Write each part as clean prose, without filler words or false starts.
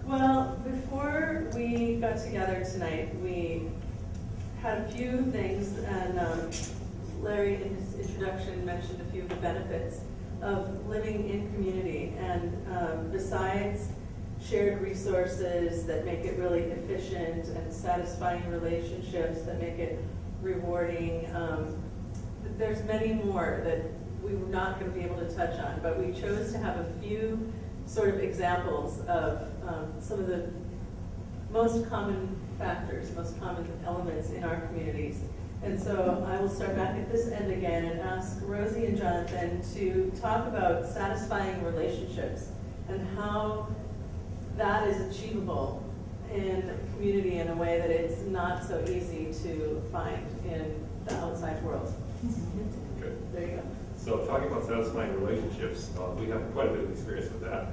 Well, before we got together tonight, we had a few things, and Larry in his introduction mentioned a few of the benefits of living in community. And besides shared resources that make it really efficient and satisfying relationships that make it rewarding, there's many more that we were not going to be able to touch on, but we chose to have a few sort of examples of some of the most common factors, most common elements in our communities. And so I will start back at this end again and ask Rosie and Jonathan to talk about satisfying relationships and how that is achievable in community in a way that it's not so easy to find in the outside world. Good. There you go. So talking about satisfying relationships, we have quite a bit of experience with that.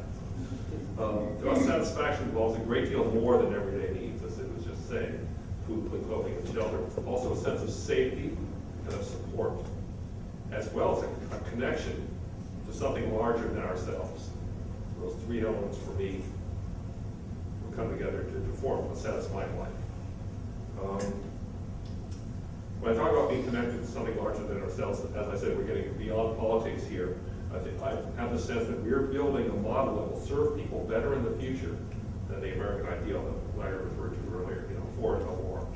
Satisfaction involves a great deal more than everyday needs, as it was just saying, food, clothing, and shelter. Also a sense of safety and of support, as well as a connection to something larger than ourselves. Those three elements for me will come together to form a satisfying life. When I talk about being connected to something larger than ourselves, as I said, we're getting beyond politics here. I think I have the sense that we're building a model that will serve people better in the future than the American ideal that Larry referred to earlier, for and no more.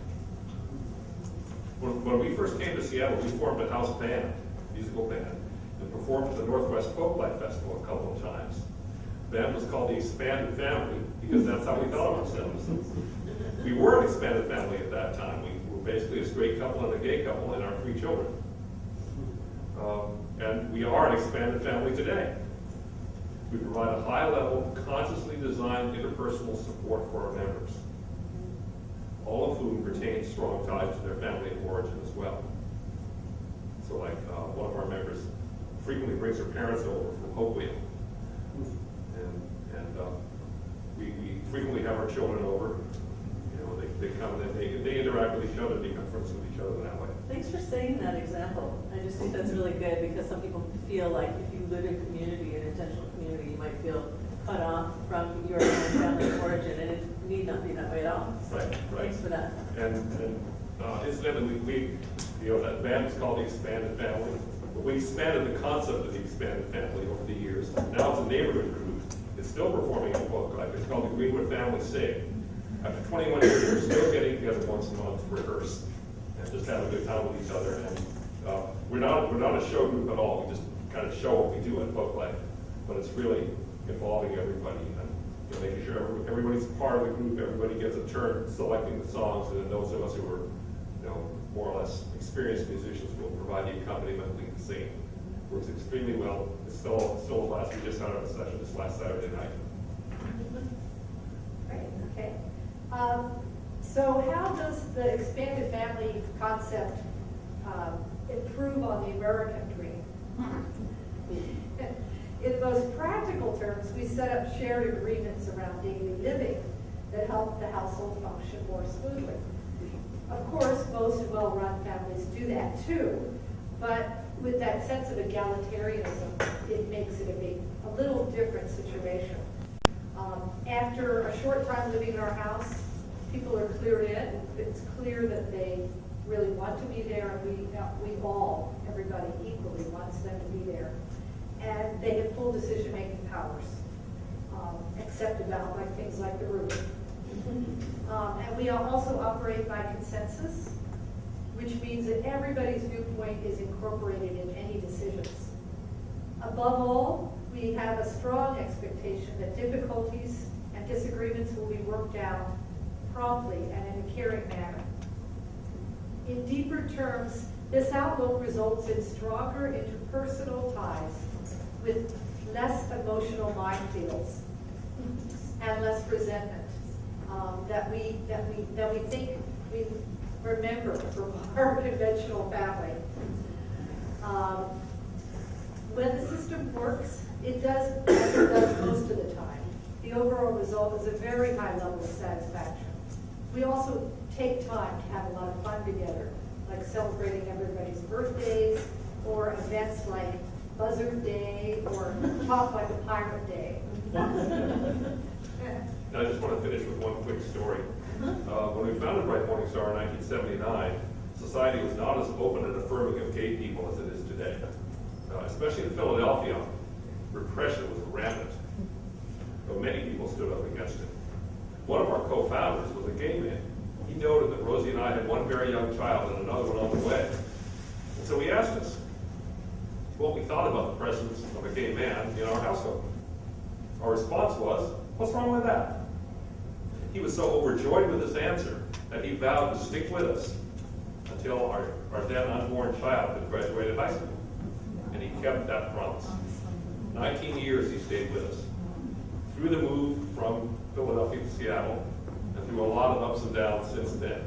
When we first came to Seattle, we formed a house band, musical band, and performed at the Northwest Folklife Festival a couple of times. The band was called the Expanded Family because that's how we thought of ourselves. We were an expanded family at that time. We were basically a straight couple and a gay couple and our 3 children. And we are an expanded family today. We provide a high level, consciously designed interpersonal support for our members, all of whom retain strong ties to their family of origin as well. So like one of our members frequently brings her parents over from Hopewell. And we frequently have our children over. They come and they interact with each other, become friends with each other that way. Thanks for saying that example. I just think that's really good because some people feel like if you live in community, an intentional community, you might feel cut off from your family of origin, and it need not be that way at all. So Right. Thanks for that. And incidentally, that band is called the Expanded Family. But we expanded the concept of the Expanded Family over the years. Now it's a neighborhood group. It's still performing in folk life. It's called the Greenwood Family Sing. After 21 years, we're still getting together once a month to rehearse and just have a good time with each other. And we're not a show group at all. We just kind of show what we do in folk life, but it's really involving everybody and making sure everybody's part of the group. Everybody gets a turn selecting the songs, and then those of us who are, more or less experienced musicians will provide the accompaniment and lead the singing. Works extremely well. It's still a blast. We just had our session this last Saturday night. Great. Okay. So how does the expanded family concept improve on the American dream? In the most practical terms, we set up shared agreements around daily living that help the household function more smoothly. Of course, most well-run families do that too, but with that sense of egalitarianism, it makes it a little different situation. After a short time living in our house, people are cleared in. It's clear that they really want to be there, and everybody equally wants them to be there. And they have full decision-making powers, except about things like the roof. And we also operate by consensus, which means that everybody's viewpoint is incorporated in any decisions. Above all, we have a strong expectation that difficulties and disagreements will be worked out promptly and in a caring manner. In deeper terms, this outlook results in stronger interpersonal ties with less emotional minefields and less resentment that we think we remember from our conventional family. When the system works, it does as it does most of the time. The overall result is a very high level of satisfaction. We also take time to have a lot of fun together, like celebrating everybody's birthdays or events like Buzzard Day or Talk Like a Pirate Day. Now, just want to finish with one quick story. When we founded Bright Morning Star in 1979, society was not as open and affirming of gay people as it is today. Especially in Philadelphia, repression was rampant, but many people stood up against it. One of our co-founders was a gay man. He noted that Rosie and I had one very young child and another one on the way. And so he asked us what we thought about the presence of a gay man in our household. Our response was, what's wrong with that? He was so overjoyed with this answer that he vowed to stick with us until our then unborn child had graduated high school. And he kept that promise. 19 years he stayed with us. Through the move from Philadelphia to Seattle, and through a lot of ups and downs since then.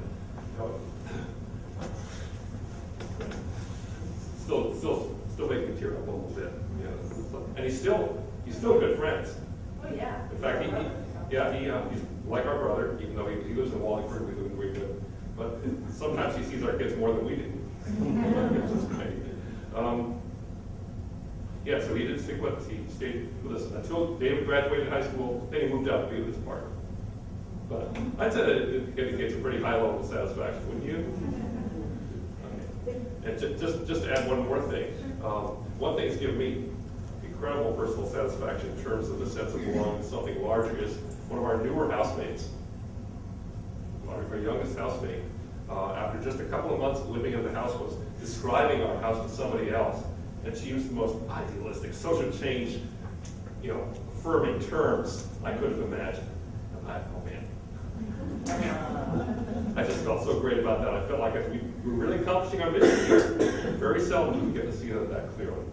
Still making me tear up a little bit. You know. And he's still good friends. Oh, yeah. In fact, he's like our brother, even though he lives in Wallingford, we live. But sometimes he sees our kids more than we do. Which is great. Yeah, so he did stick with us. He stayed with us until David graduated high school. Then he moved out to be with his partner. But I'd say that it gets a pretty high level of satisfaction, wouldn't you? Okay. And just to add one more thing. One thing that's given me incredible personal satisfaction in terms of the sense of belonging to something larger is one of our newer housemates, our youngest housemate, after just a couple of months living in the house, was describing our house to somebody else. And she used the most idealistic social change, affirming terms I could have imagined. Oh man. I just felt so great about that. I felt like we were really accomplishing our mission here. Very seldom do we get to see that clearly.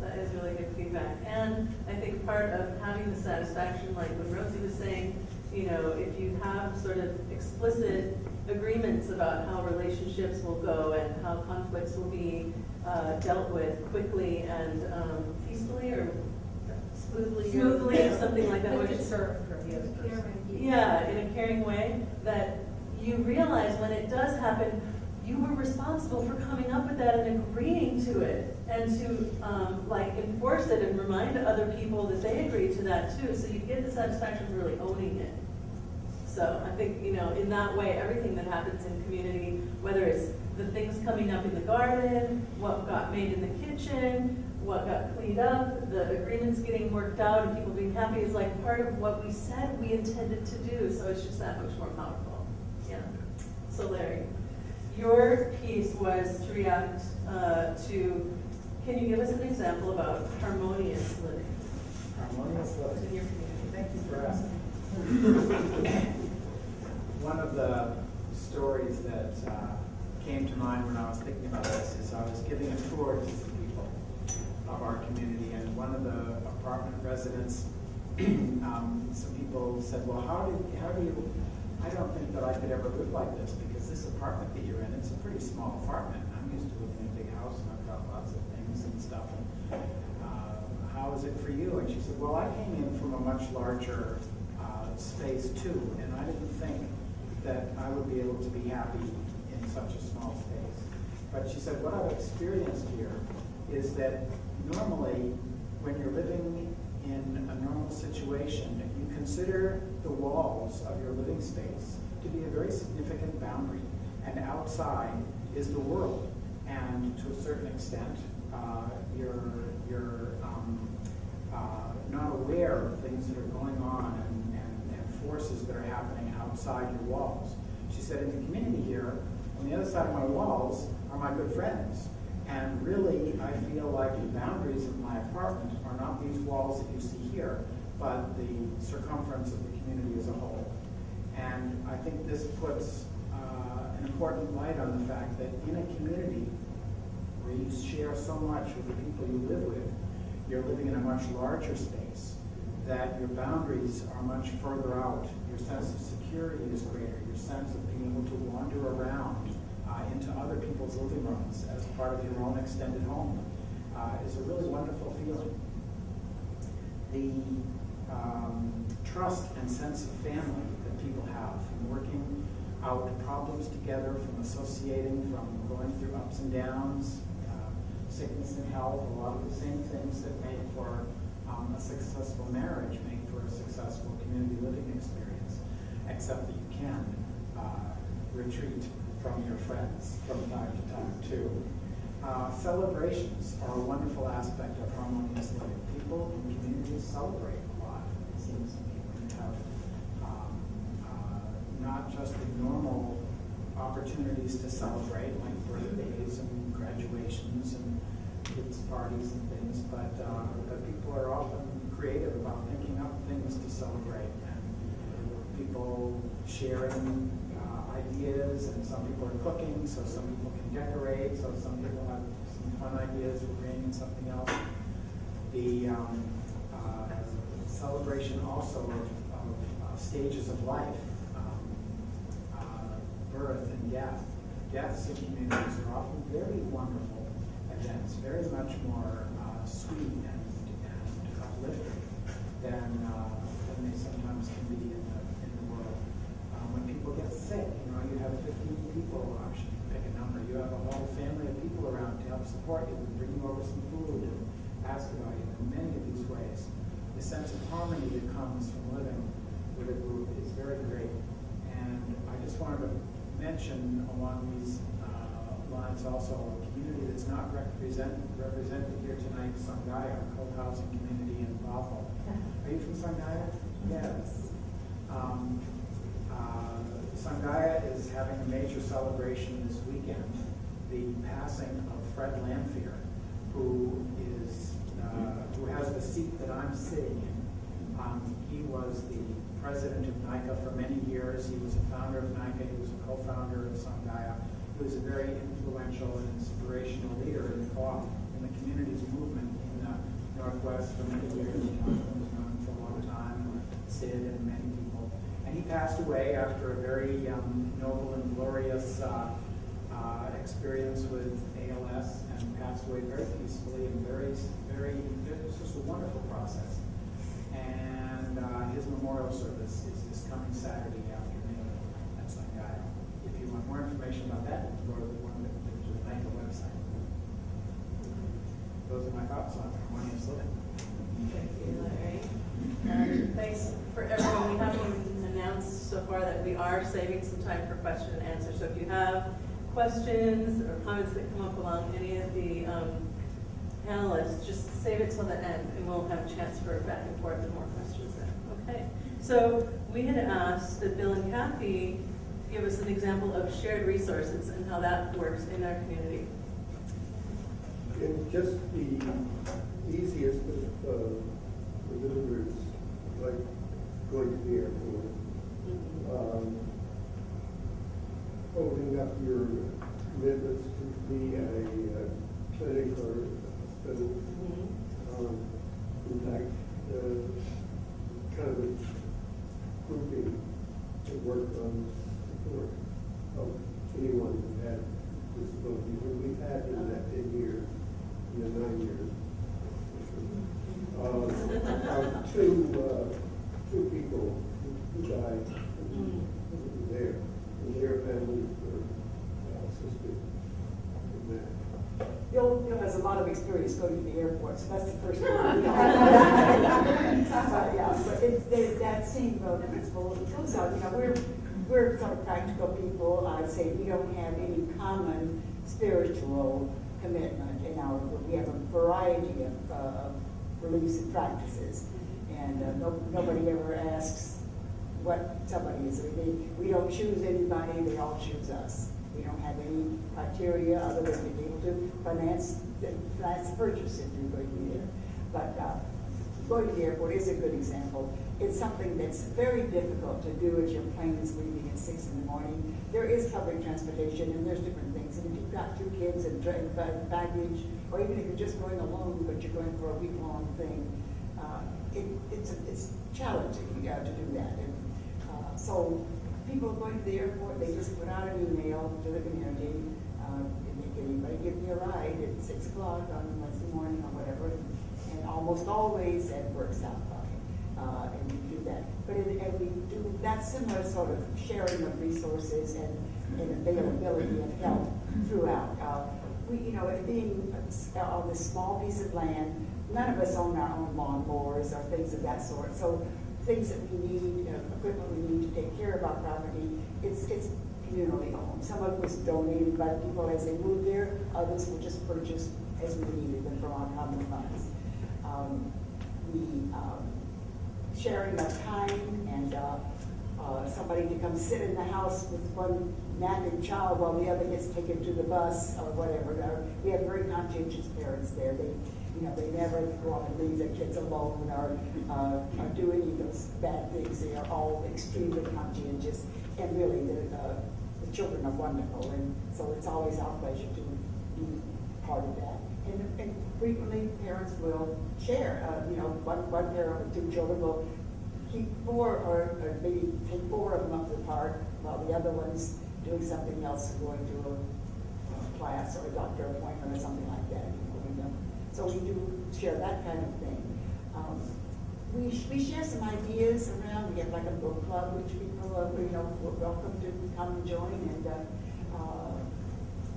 That is really good feedback. And I think part of having the satisfaction, like when Rosie was saying, if you have sort of explicit agreements about how relationships will go and how conflicts will be dealt with quickly and peacefully or smoothly or something like that. With concern from the other person. Yeah, in a caring way, that you realize when it does happen, you were responsible for coming up with that and agreeing to it, and to enforce it and remind other people that they agreed to that too. So you get the satisfaction of really owning it. So I think, in that way, everything that happens in community, whether it's the things coming up in the garden, what got made in the kitchen, what got cleaned up, the agreements getting worked out and people being happy is like part of what we said we intended to do. So it's just that much more powerful. Yeah. So Larry, your piece was to react to, can you give us an example about harmonious living? Harmonious In Living. your community. Thank you for asking. One of the stories that came to mind when I was thinking about this is I was giving a tour to some people of our community, and one of the apartment residents, some people said, well, how do you, I don't think that I could ever live like this, because this apartment that you're in, it's a pretty small apartment. I'm used to living in a big house, and I've got lots of things and stuff. And, how is it for you? And she said, well, I came in from a much larger space too, and I didn't think that I would be able to be happy in such a small space. But she said, what I've experienced here is that normally when you're living in a normal situation, you consider the walls of your living space to be a very significant boundary, and outside is the world. And to a certain extent, you're not aware of things that are going on and forces that are happening outside your walls. She said, in the community here, on the other side of my walls are my good friends. And really, I feel like the boundaries of my apartment are not these walls that you see here, but the circumference of the community as a whole. And I think this puts an important light on the fact that in a community where you share so much with the people you live with, you're living in a much larger space, that your boundaries are much further out. Your sense of security is greater. Your sense of being able to wander around into other people's living rooms as part of your own extended home is a really wonderful feeling. The trust and sense of family that people have from working out problems together, from associating, from going through ups and downs, sickness and health, a lot of the same things that make for a successful marriage make for a successful community living experience, except that you can retreat from your friends from time to time too. Celebrations are a wonderful aspect of harmonious living. People in communities celebrate a lot, it seems to me, when you have not just the normal opportunities to celebrate, like birthdays and graduations and kids' parties and things, but people are often creative about thinking up things to celebrate, and people sharing ideas, and some people are cooking, so some people can decorate, so some people have some fun ideas for bringing something else. The celebration also of stages of life, birth and death. Deaths in communities are often very wonderful events, very much more sweet and uplifting than they sometimes can be in the world. When people get sick, you have 15 people, actually pick a number, you have a whole family of people around to help support you and bring you over some food and ask about you in many of these ways. The sense of harmony that comes from living with a group is very great. And I just wanted to mention along these lines also a community that's not represented here tonight, Sangaya, a co-housing community in Bothell. Are you from Sangaya? Yes. Sangaya is having a major celebration this weekend, the passing of Fred Lamphere, who has the seat that I'm sitting in. He was the president of NICA for many years. He was a founder of NICA. He was a co-founder of Sangaya. He was a very influential and inspirational leader in the community's movement in the Northwest for many years. He was known for a long time, Sid and many people. And he passed away after a very noble and glorious experience with ALS, and passed away very peacefully and it was just a wonderful process. And his memorial service is this coming Saturday afternoon at Sangaya. If you want more information about that, go to the NICA website. Those are my thoughts on Harmonious Living. Thank you, Larry. Thanks for everyone. We haven't announced so far that we are saving some time for question and answer. So if you have questions or comments that come up along any of the panelists, just save it till the end, and we'll have a chance for back and forth and more questions then. Okay. So we had asked that Bill and Kathy give us an example of shared resources and how that works in our community. And just the easiest of maneuvers, like going to the airport, opening up your commitments to be a clinic or hospital. In fact, kind of a grouping to work on support of anyone who had disabilities. And we've had in that 10 years, in the 9 years. Two people who died there, and their families were assisted in that. Bill has a lot of experience going to the airport, so that's the first one. But that same principle goes out. We're sort of practical people. I'd say we don't have any common spiritual commitment in our group. We have a variety of beliefs and practices, and nobody ever asks what somebody is. We don't choose anybody; they all choose us. We don't have any criteria other than being able to finance the purchase if you're going to be there. But going to the airport is a good example. It's something that's very difficult to do as your plane is leaving at 6 in the morning. There is public transportation and there's different things. And if you've got 2 kids and baggage, or even if you're just going alone but you're going for a week-long thing, it's challenging to do that. And so people going to the airport, they just put out an email to the community. Can anybody give me a ride at 6 o'clock on Wednesday morning or whatever? And almost always it works out fine. And we do that. But and we do that similar sort of sharing of resources and availability of help throughout. Being on this small piece of land none of us own our own lawnmowers or things of that sort. So things that we need, equipment we need to take care of our property, it's communally owned. Some of it was donated by people as they moved there, others were just purchased as we needed them from our common funds. Sharing of time and somebody to come sit in the house with one napping child while the other gets taken to the bus or whatever. We have very conscientious parents there. They never go off and leave their kids alone or do any of those bad things. They are all extremely conscientious, and really the children are wonderful, and so it's always our pleasure to be part of that. And frequently parents will share. One parent with 2 children will keep 4 or maybe take 4 of them up to the park while the other one's doing something else, going to a class or a doctor appointment or something like that. So we do share that kind of thing. We share some ideas around. We have like a book club, which people are welcome to come and join, and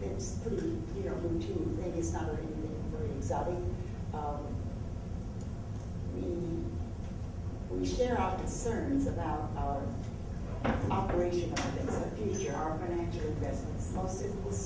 it's pretty routine thing. It's not anything very exotic. We share our concerns about our operation of things, our future, our financial investments.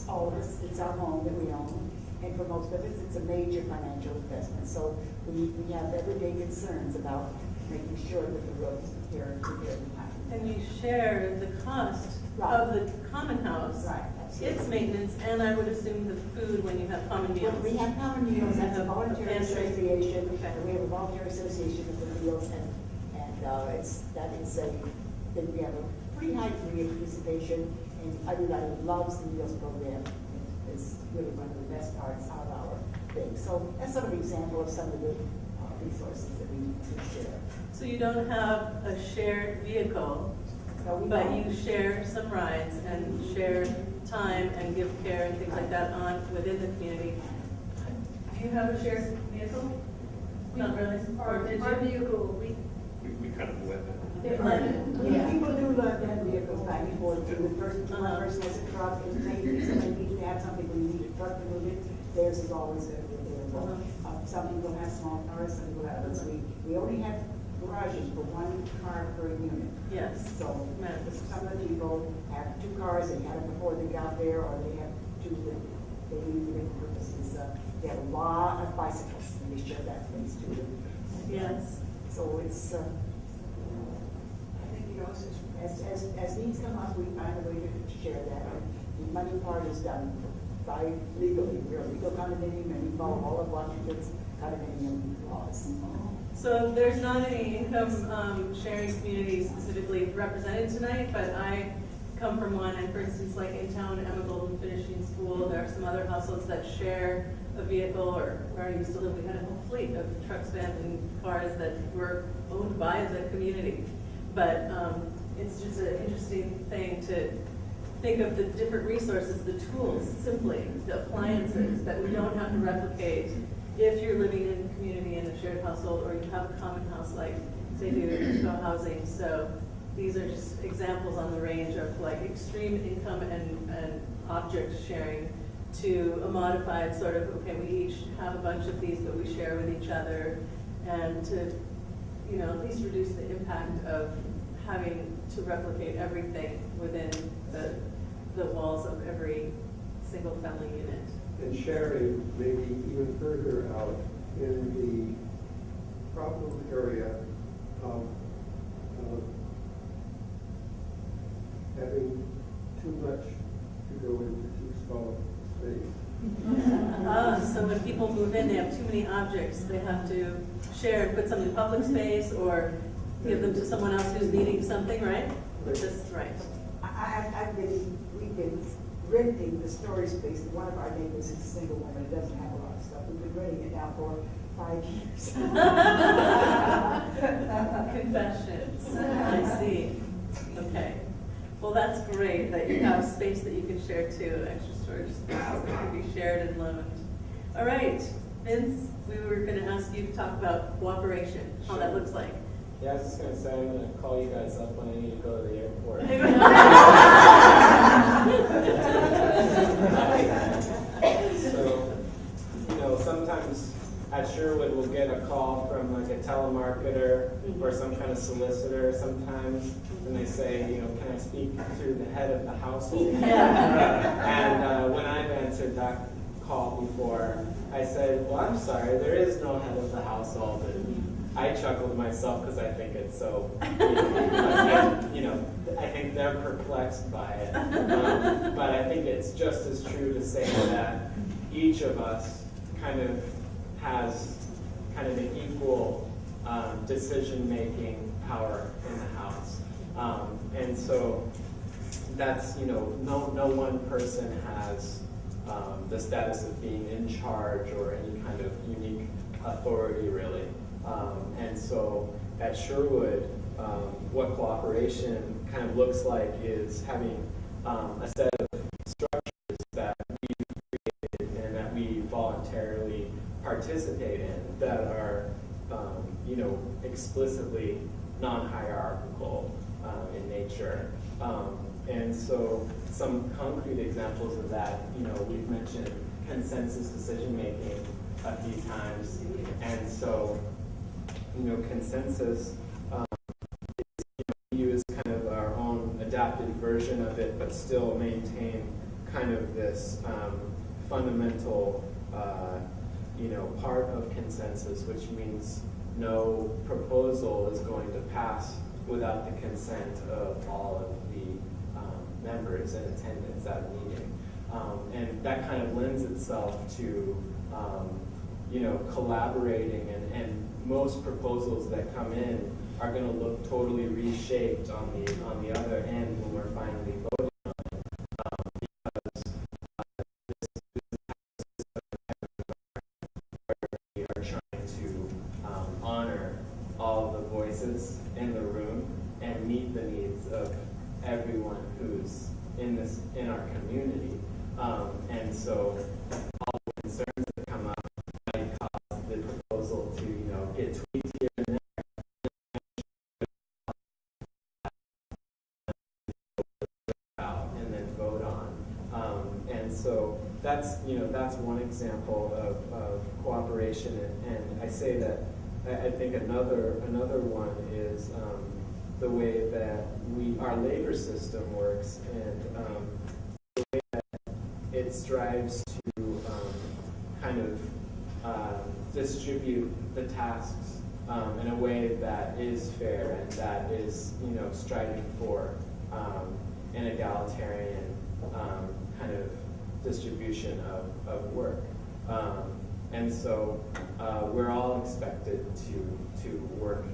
All of us, it's our home that we own, and for most of us, it's a major financial investment. So we have everyday concerns about making sure that the roads are prepared in time. And you share the cost Right. of the common house, Right, absolutely. its maintenance, and I would assume the food when you have common meals. We have common meals, that's a have voluntary pantry. association, Okay. and we have a voluntary association of the meals, and we have a pretty high degree of participation, and everybody loves the meals program. It's really one of the best parts of our thing. So that's sort of an example of some of the resources that we share. So you don't have a shared vehicle, No, we but don't. you share some rides and share time and give care and things like that within the community. Do you have a shared vehicle? Not really? Or did Our you? vehicle, We kind of blend it. Yeah, people do love to have vehicles back and forth. One person has a truck, and maybe somebody needs to have something, we need a truck to move it. Theirs is always available. Some people have small cars, some people have others. We only have garages for 1 car per unit. Yes. So Right. some of the people have 2 cars, they had it before they got there, or they have 2 that they need for different purposes. They have a lot of bicycles, and we share that place too. Yes. So it's, I think, as needs come up, we find a way to share that. The money part is done by legally. We're a legal condominium, and we follow all of Washington's condominium laws. So there's not any income sharing community specifically represented tonight, but I come from one, and for instance, like in town, Emma Golden Finishing School, there are some other households that share a vehicle, or where I used to live, we had a whole fleet of trucks, vans, and cars that were owned by the community. But it's just an interesting thing to think of the different resources, the tools, simply, the appliances that we don't have to replicate if you're living in a community in a shared household, or you have a common house like they do in co-housing. So these are just examples on the range of like extreme income and object sharing to a modified sort of, okay, we each have a bunch of these, but we share with each other, and to, at least reduce the impact of having to replicate everything within the walls of every single family unit. And sharing maybe even further out in the problem area of having too much to go into too small space. So when people move in, they have too many objects. They have to share and put some in public space, or give them to someone else who's needing something, right? Just right. We've been renting the storage space. One of our neighbors is a single woman, doesn't have a lot of stuff. We've been renting it now for 5 years. Confessions. I see. Okay. Well, that's great that you have space that you can share too, extra storage spaces that can be shared and loaned. All right, Vince, we were going to ask you to talk about cooperation, how that looks like. Yeah, I was just going to say, I'm going to call you guys up when I need to go to the airport. So, sometimes at church, Sherwood will get a call from like a telemarketer or some kind of solicitor sometimes, and they say, you know, can I speak to the head of the household? And when I've answered that call before, I said, well, I'm sorry, there is no head of the household. And I chuckled to myself because I think it's so, I think they're perplexed by it. But I think it's just as true to say that each of us kind of has kind of an equal decision-making power in the house. And so that's, no one person has the status of being in charge or any kind of unique authority, really. And so at Sherwood, what cooperation kind of looks like is having a set of structures that we've created and that we voluntarily participate in that are, explicitly non-hierarchical in nature. And so some concrete examples of that, we've mentioned consensus decision-making a few times. And so, consensus is we use kind of our own adapted version of it, but still maintain kind of this fundamental, part of consensus, which means no proposal is going to pass without the consent of all of the members in attendance at a meeting. And that kind of lends itself to, collaborating, and most proposals that come in are going to look totally reshaped on the other end when we're finally voting on it. Because we are trying to honor all the voices in the room and meet the needs of everyone who's in our community. And so all the concerns that come up might cause the proposal to, get tweaked here and there and then vote on. And so that's one example of cooperation. And I say that I think another one is the way that our labor system works, and the way that it strives to kind of distribute the tasks in a way that is fair and that is, striving for an egalitarian kind of distribution of work. And so we're all expected to work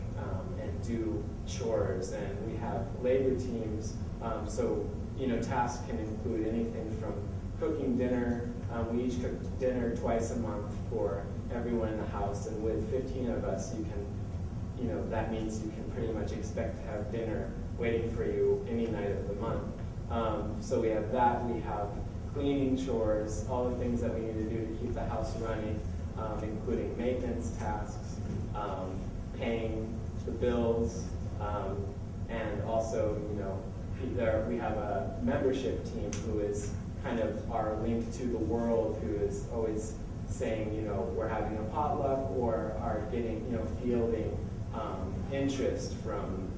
and do chores, and we have labor teams. So tasks can include anything from cooking dinner. We each cook dinner twice a month for everyone in the house, and with 15 of us, you can, that means you can pretty much expect to have dinner waiting for you any night of the month. So we have that. We have cleaning chores, all the things that we need to do to keep the house running, including maintenance tasks, paying the bills, and also, we have a membership team who is kind of our link to the world, who is always saying, we're having a potluck, or are getting, fielding interest from,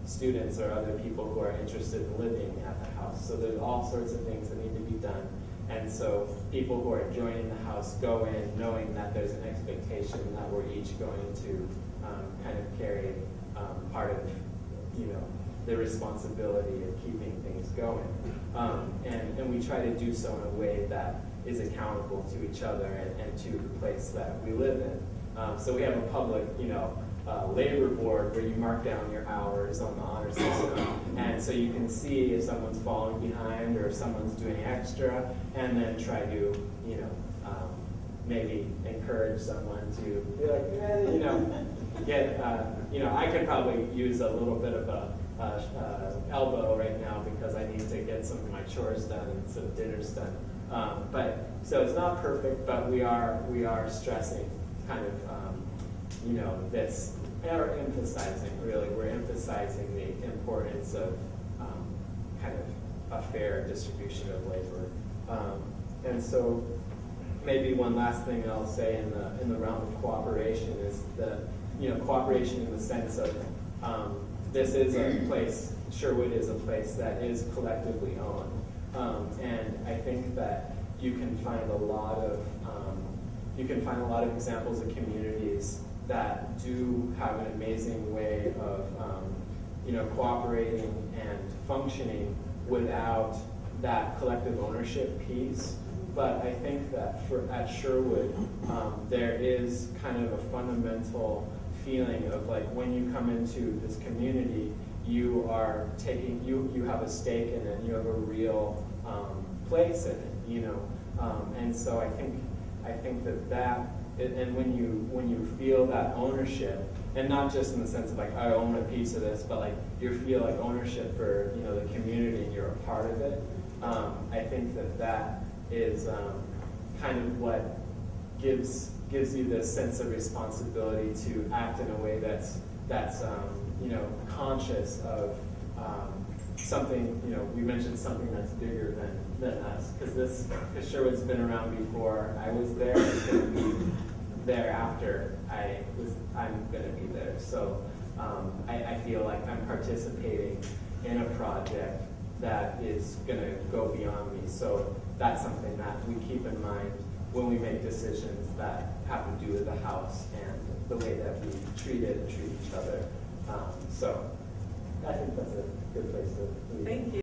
students or other people who are interested in living at the house. So there's all sorts of things that need to be done. And so people who are joining the house go in knowing that there's an expectation that we're each going to kind of carry part of, the responsibility of keeping things going. And we try to do so in a way that is accountable to each other and to the place that we live in. So we have a public, labor board where you mark down your hours on the honor system, and so you can see if someone's falling behind or if someone's doing extra, and then try to, maybe encourage someone to be like, get, I could probably use a little bit of a elbow right now because I need to get some of my chores done and some dinners done. But so it's not perfect, but we are stressing kind of, this, or emphasizing, really, we're emphasizing the importance of kind of a fair distribution of labor. And so maybe one last thing I'll say in the realm of cooperation is cooperation in the sense of this is a place, Sherwood is a place that is collectively owned, and I think that you can find a lot of examples of communities that do have an amazing way of cooperating and functioning without that collective ownership piece. But I think that at Sherwood, there is kind of a fundamental feeling of like when you come into this community, you are taking, you have a stake in it, you have a real place in it, and so I think that and when you feel that ownership, and not just in the sense of like I own a piece of this, but like you feel like ownership for the community and you're a part of it. I think that is kind of what gives you this sense of responsibility to act in a way that's conscious of something. We mentioned something that's bigger than us, because Sherwood's been around before I was there. It's going to be there after I'm going to be there. So I feel like I'm participating in a project that is going to go beyond me. So that's something that we keep in mind when we make decisions that have to do with the house and the way that we treat it and treat each other. So I think that's a good place to leave. Thank you.